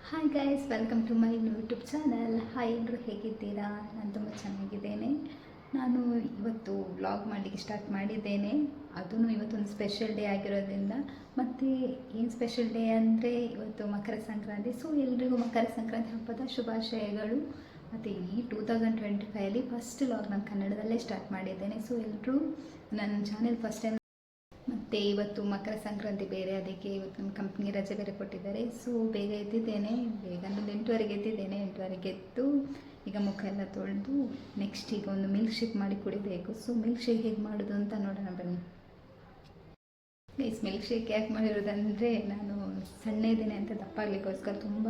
Hi guys, welcome to my YouTube channel. Hi, ಎಲ್ಲರೂ ಹೇಗಿದ್ದೀರಾ? ನಾನು ತುಂಬ ಚೆನ್ನಾಗಿದ್ದೇನೆ. ನಾನು ಇವತ್ತು ವ್ಲಾಗ್ ಮಾಡಲಿಕ್ಕೆ ಸ್ಟಾರ್ಟ್ ಮಾಡಿದ್ದೇನೆ. ಅದೂ ಇವತ್ತೊಂದು ಸ್ಪೆಷಲ್ ಡೇ ಆಗಿರೋದ್ರಿಂದ. ಮತ್ತು ಏನು ಸ್ಪೆಷಲ್ ಡೇ ಅಂದರೆ ಇವತ್ತು ಮಕರ ಸಂಕ್ರಾಂತಿ. ಸೊ ಎಲ್ರಿಗೂ ಮಕರ ಸಂಕ್ರಾಂತಿ ಹಬ್ಬದ ಶುಭಾಶಯಗಳು. ಮತ್ತು ಈ 2025 ಫಸ್ಟ್ ವ್ಲಾಗ್ ನಾನು ಕನ್ನಡದಲ್ಲೇ ಸ್ಟಾರ್ಟ್ ಮಾಡಿದ್ದೇನೆ. ಸೊ ಎಲ್ಲರೂ ನನ್ನ ಚಾನೆಲ್ ಫಸ್ಟ್ ಟೈಮ್. ಮತ್ತು ಇವತ್ತು ಮಕರ ಸಂಕ್ರಾಂತಿ ಬೇರೆ, ಅದಕ್ಕೆ ಇವತ್ತು ನಮ್ಮ ಕಂಪ್ನಿ ರಜೆ ಬೇರೆ ಕೊಟ್ಟಿದ್ದಾರೆ. ಸೊ ಬೇಗ ಎದ್ದಿದ್ದೇನೆ, ಬೇಗ ಒಂದು 8:15 ಎದ್ದಿದ್ದೇನೆ. 8:15 ಎದ್ದು ಈಗ ಮುಖ ಎಲ್ಲ ತೊಳೆದು ನೆಕ್ಸ್ಟ್ ಈಗ ಒಂದು ಮಿಲ್ಕ್ ಶೇಕ್ ಮಾಡಿ ಕುಡಿಬೇಕು. ಸೊ ಮಿಲ್ಕ್ ಶೇಕ್ ಹೇಗೆ ಮಾಡೋದು ಅಂತ ನೋಡೋಣ ಬನ್ನಿ ಗೈಸ್. ಮಿಲ್ಕ್ ಶೇಕ್ ಯಾಕೆ ಮಾಡಿರೋದಂದರೆ, ನಾನು ಸಣ್ಣ ಇದ್ದೇನೆ ಅಂತ ದಪ್ಪಾಗಲಿಕ್ಕೋಸ್ಕರ ತುಂಬ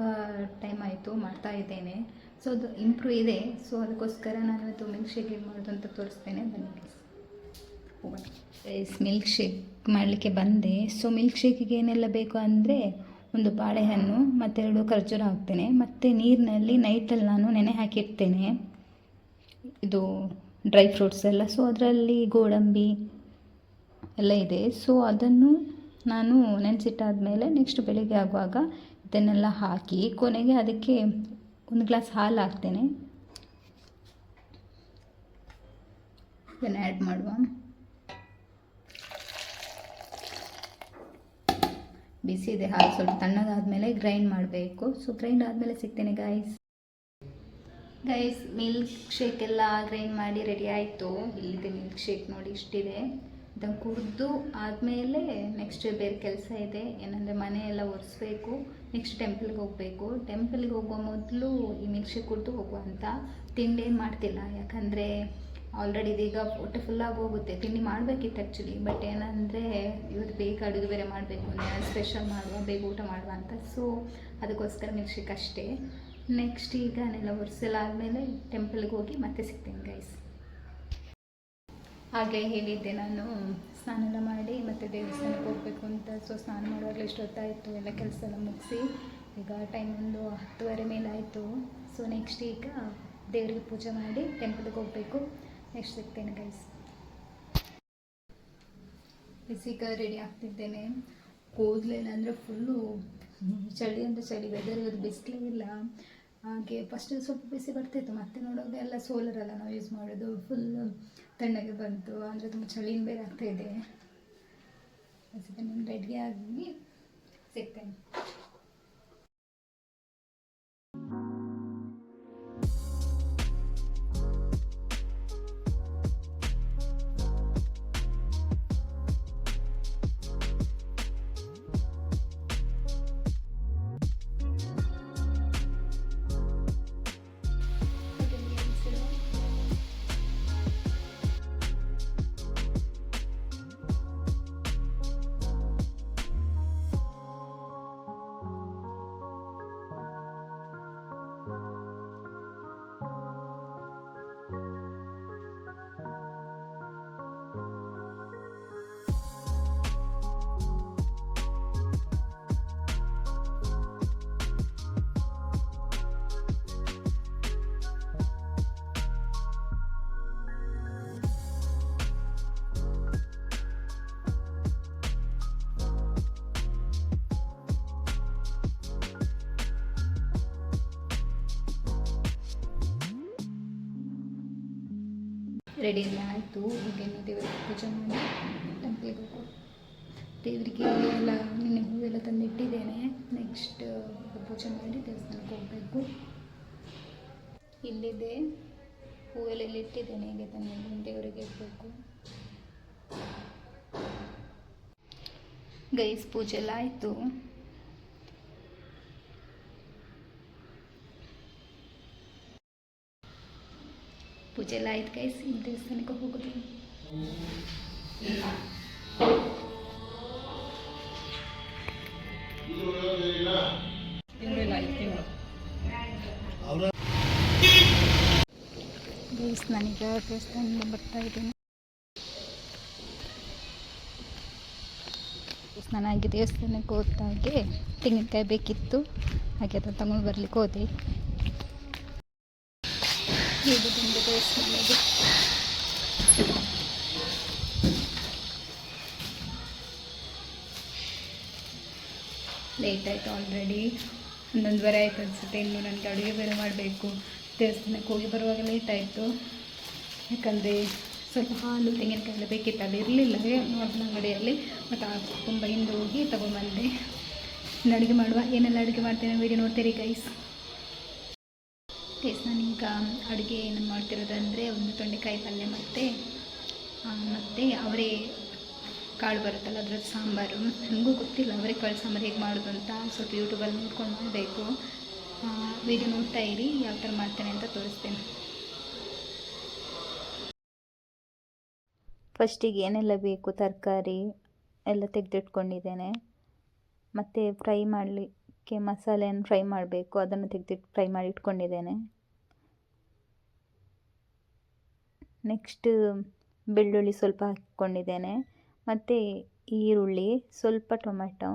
ಟೈಮ್ ಆಯಿತು ಮಾಡ್ತಾ ಇದ್ದೇನೆ. ಸೊ ಅದು ಇಂಪ್ರೂವ್ ಇದೆ. ಸೊ ಅದಕ್ಕೋಸ್ಕರ ನಾನು ಇವತ್ತು ಮಿಲ್ಕ್ ಶೇಕ್ ಹೇಗೆ ಮಾಡೋದು ಅಂತ ತೋರಿಸ್ತೇನೆ, ಬನ್ನಿ ಗೈಸ್. ಮಿಲ್ಕ್ ಶೇಕ್ ಮಾಡಲಿಕ್ಕೆ ಬಂದೆ. ಸೊ ಮಿಲ್ಕ್ ಶೇಕಿಗೆ ಏನೆಲ್ಲ ಬೇಕು ಅಂದರೆ, ಒಂದು ಬಾಳೆಹಣ್ಣು ಮತ್ತು 2 ಖರ್ಜೂರ ಹಾಕ್ತೇನೆ. ಮತ್ತು ನೀರಿನಲ್ಲಿ ನೈಟಲ್ಲಿ ನಾನು ನೆನೆ ಹಾಕಿರ್ತೇನೆ ಇದು ಡ್ರೈ ಫ್ರೂಟ್ಸ್ ಎಲ್ಲ. ಸೊ ಅದರಲ್ಲಿ ಗೋಡಂಬಿ ಎಲ್ಲ ಇದೆ. ಸೊ ಅದನ್ನು ನಾನು ನೆನೆಸಿಟ್ಟಾದಮೇಲೆ ನೆಕ್ಸ್ಟ್ ಬೆಳಿಗ್ಗೆ ಆಗುವಾಗ ಇದನ್ನೆಲ್ಲ ಹಾಕಿ ಕೊನೆಗೆ ಅದಕ್ಕೆ 1 ಗ್ಲಾಸ್ ಹಾಲು ಹಾಕ್ತೇನೆ. ಇದನ್ನು ಆ್ಯಡ್ ಮಾಡುವ. ಬಿಸಿ ಇದೆ ಹಾಲು, ಸ್ವಲ್ಪ ತಣ್ಣಗಾದ್ಮೇಲೆ ಗ್ರೈಂಡ್ ಮಾಡಬೇಕು. ಸೊ ಗ್ರೈಂಡ್ ಆದಮೇಲೆ ಸಿಗ್ತೇನೆ ಗೈಸ್. ಮಿಲ್ಕ್ ಶೇಕ್ ಎಲ್ಲ ಗ್ರೈಂಡ್ ಮಾಡಿ ರೆಡಿ ಆಯಿತು. ಇಲ್ಲಿದೆ ಮಿಲ್ಕ್ ಶೇಕ್, ನೋಡಿ ಇಷ್ಟಿದೆ. ಇದನ್ನು ಕುಡಿದು ಆದಮೇಲೆ ನೆಕ್ಸ್ಟ್ ಬೇರೆ ಕೆಲಸ ಇದೆ. ಏನಂದರೆ ಮನೆ ಎಲ್ಲ ಒರೆಸ್ಬೇಕು, ನೆಕ್ಸ್ಟ್ ಟೆಂಪಲ್ಗೆ ಹೋಗಬೇಕು. ಟೆಂಪಲ್ಗೆ ಹೋಗುವ ಮೊದಲು ಈ ಮಿಲ್ಕ್ ಶೇಕ್ ಕುಡಿದು ಹೋಗುವ ಅಂತ. ತಿಂಡಿ ಏನು ಮಾಡ್ತಿಲ್ಲ, ಯಾಕಂದರೆ ಆಲ್ರೆಡಿ ಇದೀಗ ಹೊಟ್ಟೆ ಫುಲ್ಲಾಗಿ ಹೋಗುತ್ತೆ. ತಿಂಡಿ ಮಾಡಬೇಕಿತ್ತು ಆ್ಯಕ್ಚುಲಿ, ಬಟ್ ಏನಂದರೆ ಇವತ್ತು ಬೇಗ ಅಡುಗೆ ಬೇರೆ ಮಾಡಬೇಕು, ಅಂದರೆ ಸ್ಪೆಷಲ್ ಮಾಡುವ, ಬೇಗ ಊಟ ಮಾಡುವ ಅಂತ. ಸೊ ಅದಕ್ಕೋಸ್ಕರ ಮಿಲ್ಕ್ ಶೇಕ್ ಅಷ್ಟೇ. ನೆಕ್ಸ್ಟ್ ಈಗ ನೆಲ್ಲ ಒರೆಸೆಲ್ಲ ಆದಮೇಲೆ ಟೆಂಪಲ್ಗೆ ಹೋಗಿ ಮತ್ತೆ ಸಿಗ್ತೇನೆ ಗೈಸ್. ಹಾಗೆ ಹೇಳಿದ್ದೆ ನಾನು ಸ್ನಾನ ಎಲ್ಲ ಮಾಡಿ ಮತ್ತು ದೇವಸ್ಥಾನಕ್ಕೆ ಹೋಗಬೇಕು ಅಂತ. ಸೊ ಸ್ನಾನ ಮಾಡುವಾಗಲೇ ಇಷ್ಟೊತ್ತಾಯಿತು, ಎಲ್ಲ ಕೆಲಸ ಎಲ್ಲ ಮುಗಿಸಿ ಈಗ ಟೈಮ್ ಒಂದು 10:30 ಮೇಲೆ ಆಯಿತು. ಸೊ ನೆಕ್ಸ್ಟ್ ಈಗ ದೇವರಿಗೆ ಪೂಜೆ ಮಾಡಿ ಟೆಂಪಲ್ಗೆ ಹೋಗಬೇಕು. ನೆಕ್ಸ್ಟ್ ಸಿಗ್ತೇನೆ ಗೈಸ್. ಬಿಸಿಗ ರೆಡಿ ಆಗ್ತಿದ್ದೇನೆ. ಕೂದಲೇನಂದರೆ ಅಂದರೆ ಫುಲ್ಲು ಚಳಿ ಅಂತ ಚಳಿ, ವೆದರ್ ಇವತ್ತು ಬಿಸಿಲೇ ಇಲ್ಲ. ಹಾಗೆ ಫಸ್ಟ್ ಸ್ವಲ್ಪ ಬಿಸಿ ಬರ್ತಾಯಿತ್ತು, ಮತ್ತೆ ನೋಡುವಾಗ ಎಲ್ಲ ಸೋಲರೆಲ್ಲ ನಾವು ಯೂಸ್ ಮಾಡೋದು, ಫುಲ್ ತಣ್ಣಗೆ ಬಂತು. ಅಂದರೆ ತುಂಬ ಚಳಿನ ಬೇರೆ ಆಗ್ತಾಯಿದೆ. ನಾನು ರೆಡಿಯಾಗಿ ಸಿಗ್ತೇನೆ. ರೆಡಿ ಎಲ್ಲ ಆಯಿತು. ಈಗೇನು ದೇವರಿಗೆ ಪೂಜೆ ಮಾಡಿ ಟೆಂಪಲ್ಗೆ ಹೋಗು. ದೇವರಿಗೆ ಎಲ್ಲ ನಿನ್ನೆ ಹೂವೆಲ್ಲ ತಂದು ಇಟ್ಟಿದ್ದೇನೆ. ನೆಕ್ಸ್ಟ್ ಪೂಜೆ ಮಾಡಿ ದೇವಸ್ಥಾನಕ್ಕೆ ಹೋಗಬೇಕು. ಇಲ್ಲಿದೆ ಹೂವೆಲ್ಲ ಇಟ್ಟಿದ್ದೇನೆ, ಹೀಗೆ ತಂದು ದೇವರಿಗೆ ಇಡಬೇಕು. ಗೈಸ್ ಪೂಜೆ ಎಲ್ಲ ಆಯಿತು. ಪೂಜೆ ಎಲ್ಲ ಆಯ್ತು ಗೈಸ್. ಈ ದೇವಸ್ಥಾನಕ್ಕೆ ಹೋಗೋದು. ಗೈಸ್ ನಾನೀಗ ದೇವಸ್ಥಾನದಿಂದ ಬರ್ತಾ ಇದ್ದೀನಿ. ನಾನಾಗಿ ದೇವಸ್ಥಾನಕ್ಕೆ ಹೋದಾಗೆ ತೆಂಗಿನಕಾಯಿ ಬೇಕಿತ್ತು, ಹಾಗೆ ಅದನ್ನು ತಗೊಂಡು ಬರ್ಲಿಕ್ಕೆ ಹೋದೆ. ಹೀಗೆ ಬಂದು ದೇವಸ್ಥಾನಕ್ಕೆ ಲೇಟ್ ಆಯಿತು ಆಲ್ರೆಡಿ. 11:30 ಆಯಿತು ಅನಿಸುತ್ತೆ. ಇನ್ನು ನನಗೆ ಅಡುಗೆ ಬೇರೆ ಮಾಡಬೇಕು. ದೇವಸ್ಥಾನಕ್ಕೆ ಹೋಗಿ ಬರುವಾಗ ಲೇಟ್ ಆಯಿತು. ಯಾಕಂದರೆ ಸ್ವಲ್ಪ ಹಾಲು ತೆಂಗಿನಕಾಯಿ ಎಲ್ಲ ಬೇಕಿತ್ತು, ಅಲ್ಲಿ ಇರಲಿಲ್ಲ ನಾರ್ಮಲ್ ಅಂಗಡಿಯಲ್ಲಿ. ಮತ್ತು ತುಂಬ ಹಿಂದೆ ಹೋಗಿ ತೊಗೊಂಬಂದೆ. ಇನ್ನು ಅಡುಗೆ ಮಾಡುವ. ಏನೆಲ್ಲ ಅಡುಗೆ ಮಾಡ್ತೇನೆ ವೀಡಿಯೋ ನೋಡ್ತೀರಿ ಗೈಸ್. ನಾನೀಗ ಅಡುಗೆ ಏನು ಮಾಡ್ತಿರೋದಂದರೆ ಒಂದು ತೊಂಡೆಕಾಯಿ ಪಲ್ಯ ಮತ್ತು ಅವರೇ ಕಾಳು ಬರುತ್ತಲ್ಲ ಅದ್ರದ್ದು ಸಾಂಬಾರು. ನನಗೂ ಗೊತ್ತಿಲ್ಲ ಅವರೇ ಕಾಳು ಸಾಂಬಾರು ಹೇಗೆ ಮಾಡೋದು ಅಂತ. ಸ್ವಲ್ಪ ಯೂಟ್ಯೂಬಲ್ಲಿ ನೋಡ್ಕೊಂಡು ಮಾಡಬೇಕು. ವೀಡಿಯೋ ನೋಡ್ತಾ ಇರಿ, ಯಾವ ಥರ ಮಾಡ್ತೇನೆ ಅಂತ ತೋರಿಸ್ತೇನೆ. ಫಸ್ಟಿಗೆ ಏನೆಲ್ಲ ಬೇಕು ತರಕಾರಿ ಎಲ್ಲ ತೆಗೆದಿಟ್ಕೊಂಡಿದ್ದೇನೆ. ಮತ್ತು ಫ್ರೈ ಮಾಡಲಿಕ್ಕೆ ಮಸಾಲೆಯನ್ನು ಫ್ರೈ ಮಾಡಬೇಕು, ಅದನ್ನು ತೆಗೆದಿಟ್ಟು ಫ್ರೈ ಮಾಡಿ ಇಟ್ಕೊಂಡಿದ್ದೇನೆ. ನೆಕ್ಸ್ಟ್ ಬೆಳ್ಳುಳ್ಳಿ ಸ್ವಲ್ಪ ಹಾಕಿಕೊಂಡಿದ್ದೇನೆ, ಮತ್ತು ಈರುಳ್ಳಿ, ಸ್ವಲ್ಪ ಟೊಮೆಟೊ,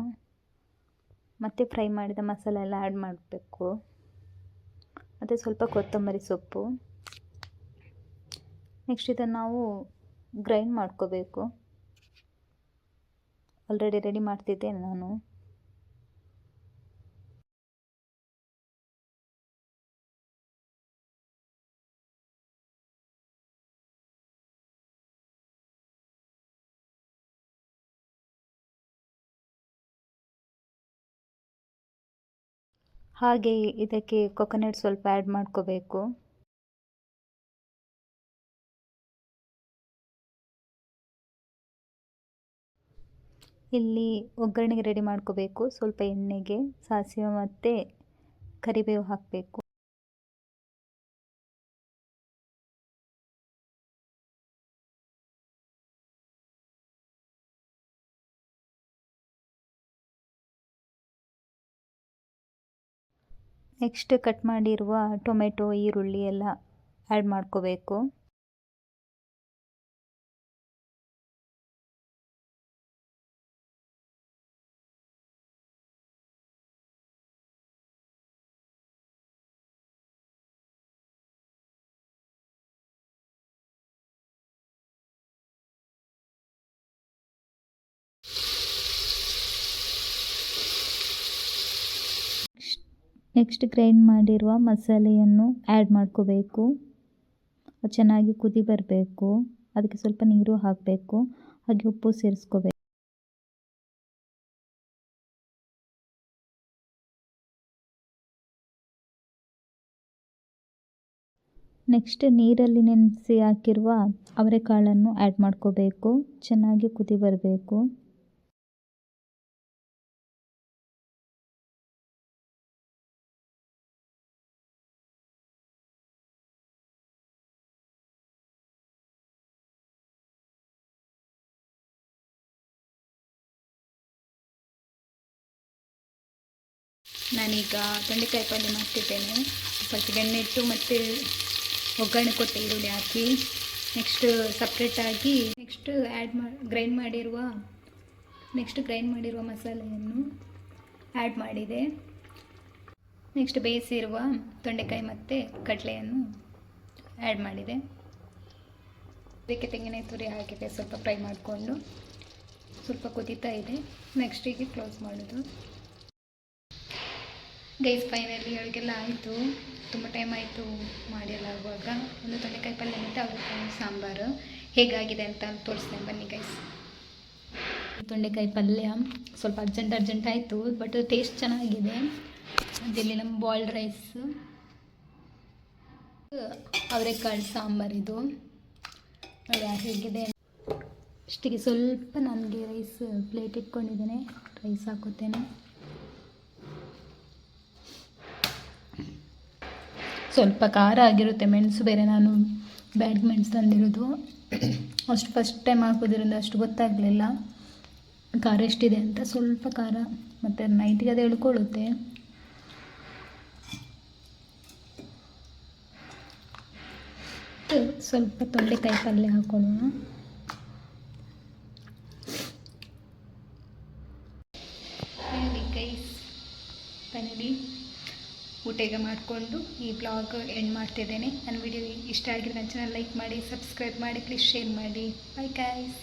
ಮತ್ತು ಫ್ರೈ ಮಾಡಿದ ಮಸಾಲೆ ಎಲ್ಲ ಆ್ಯಡ್ ಮಾಡಬೇಕು. ಮತ್ತು ಸ್ವಲ್ಪ ಕೊತ್ತಂಬರಿ ಸೊಪ್ಪು. ನೆಕ್ಸ್ಟ್ ಇದನ್ನು ನಾವು ಗ್ರೈಂಡ್ ಮಾಡ್ಕೋಬೇಕು. ಆಲ್ರೆಡಿ ರೆಡಿ ಮಾಡ್ತಿದ್ದೇನೆ ನಾನು. ಹಾಗೆ ಇದಕ್ಕೆ ಕೊಕೊನಟ್ ಸ್ವಲ್ಪ ಆ್ಯಡ್ ಮಾಡ್ಕೋಬೇಕು. ಇಲ್ಲಿ ಒಗ್ಗರಣೆಗೆ ರೆಡಿ ಮಾಡ್ಕೋಬೇಕು. ಸ್ವಲ್ಪ ಎಣ್ಣೆಗೆ ಸಾಸಿವೆ ಮತ್ತು ಕರಿಬೇವು ಹಾಕಬೇಕು. ನೆಕ್ಸ್ಟ್ ಕಟ್ ಮಾಡಿರುವ ಟೊಮೆಟೊ, ಈರುಳ್ಳಿ ಎಲ್ಲ ಆ್ಯಡ್ ಮಾಡ್ಕೋಬೇಕು. ನೆಕ್ಸ್ಟ್ ಗ್ರೈಂಡ್ ಮಾಡಿರುವ ಮಸಾಲೆಯನ್ನು ಆ್ಯಡ್ ಮಾಡ್ಕೋಬೇಕು. ಚೆನ್ನಾಗಿ ಕುದಿ ಬರಬೇಕು. ಅದಕ್ಕೆ ಸ್ವಲ್ಪ ನೀರು ಹಾಕಬೇಕು. ಹಾಗೆ ಉಪ್ಪು ಸೇರಿಸ್ಕೋಬೇಕು. ನೆಕ್ಸ್ಟ್ ನೀರಲ್ಲಿ ನೆನೆಸಿ ಹಾಕಿರುವ ಅವರೆಕಾಳನ್ನು ಆ್ಯಡ್ ಮಾಡ್ಕೋಬೇಕು. ಚೆನ್ನಾಗಿ ಕುದಿ ಬರಬೇಕು. ನಾನೀಗ ತೊಂಡೆಕಾಯಿ ಪಲ್ಯ ಮಾಡ್ತಿದ್ದೇನೆ. ಫಸ್ಟ್ ಎಣ್ಣೆ ಇಟ್ಟು ಮತ್ತು ಒಗ್ಗರಣೆ ಕೊಟ್ಟು ಈರುಳ್ಳಿ ಹಾಕಿ ನೆಕ್ಸ್ಟ್ ಸಪ್ರೇಟಾಗಿ ಗ್ರೈಂಡ್ ಮಾಡಿರುವ ಮಸಾಲೆಯನ್ನು ಆ್ಯಡ್ ಮಾಡಿದೆ. ನೆಕ್ಸ್ಟ್ ಬೇಯಿಸಿರುವ ತೊಂಡೆಕಾಯಿ ಮತ್ತು ಕಡಲೆಯನ್ನು ಆ್ಯಡ್ ಮಾಡಿದೆ. ಅದಕ್ಕೆ ತೆಂಗಿನ ತುರಿ ಹಾಕಿದೆ. ಸ್ವಲ್ಪ ಫ್ರೈ ಮಾಡಿಕೊಂಡು ಸ್ವಲ್ಪ ಕುದೀತಾ ಇದೆ. ನೆಕ್ಸ್ಟಿಗೆ ಕ್ಲೋಸ್ ಮಾಡೋದು. ಗೈಸ್ ಫೈನಲಿ ಅಡುಗೆಲ್ಲ ಆಯಿತು. ತುಂಬ ಟೈಮ್ ಆಯಿತು ಮಾಡಿಲ್ಲ ಆಗುವಾಗ. ಒಂದು ತೊಂಡೆಕಾಯಿ ಪಲ್ಯ ಮತ್ತು ಅವರೆಕಾಳು ಸಾಂಬಾರು ಹೇಗಾಗಿದೆ ಅಂತ ತೋರಿಸ್ತೇನೆ ಬನ್ನಿ ಗೈಸ್. ತೊಂಡೆಕಾಯಿ ಪಲ್ಯ ಸ್ವಲ್ಪ ಅರ್ಜೆಂಟ್ ಆಯಿತು, ಬಟ್ ಟೇಸ್ಟ್ ಚೆನ್ನಾಗಿದೆ. ಅದಿಲ್ಲಿ ನಮ್ಮ ಬಾಯ್ಲ್ಡ್ ರೈಸ್, ಅವರೆಕಾಳು ಸಾಂಬಾರಿದು ನೋಡಿ ಹೇಗಿದೆ. ಅಷ್ಟಿಗೆ ಸ್ವಲ್ಪ ನನಗೆ ರೈಸ್ ಪ್ಲೇಟ್ ಇಟ್ಕೊಂಡಿದ್ದೇನೆ, ರೈಸ್ ಹಾಕೋತೇನೆ. ಸ್ವಲ್ಪ ಖಾರ ಆಗಿರುತ್ತೆ. ಮೆಣಸು ಬೇರೆ ನಾನು ಬ್ಯಾಡ್ಗೆ ಮೆಣಸು ತಂದಿರೋದು. ಅಷ್ಟು ಫಸ್ಟ್ ಟೈಮ್ ಹಾಕೋದ್ರಿಂದ ಅಷ್ಟು ಗೊತ್ತಾಗಲಿಲ್ಲ ಖಾರ ಎಷ್ಟಿದೆ ಅಂತ. ಸ್ವಲ್ಪ ಖಾರ ಮತ್ತು ನೈಟಿಗೆ ಅದು ಎಳ್ಕೊಳ್ಳುತ್ತೆ. ಸ್ವಲ್ಪ ತೊಂಡೆಕಾಯಿ ಪಲ್ಯ ಹಾಕೊಳ್ಳೋಣ. ಫೈನಲಿ ಊಟ ಈಗ ಮಾಡಿಕೊಂಡು ಈ ಬ್ಲಾಗ್ ಎಂಡ್ ಮಾಡ್ತಿದ್ದೇನೆ. ನನ್ನ ವಿಡಿಯೋ ಇಷ್ಟ ಆಗಿದ್ರೆ ನನ್ನ ಚಾನಲ್ ಲೈಕ್ ಮಾಡಿ, ಸಬ್ಸ್ಕ್ರೈಬ್ ಮಾಡಿ, ಪ್ಲೀಸ್ ಶೇರ್ ಮಾಡಿ. Bye guys.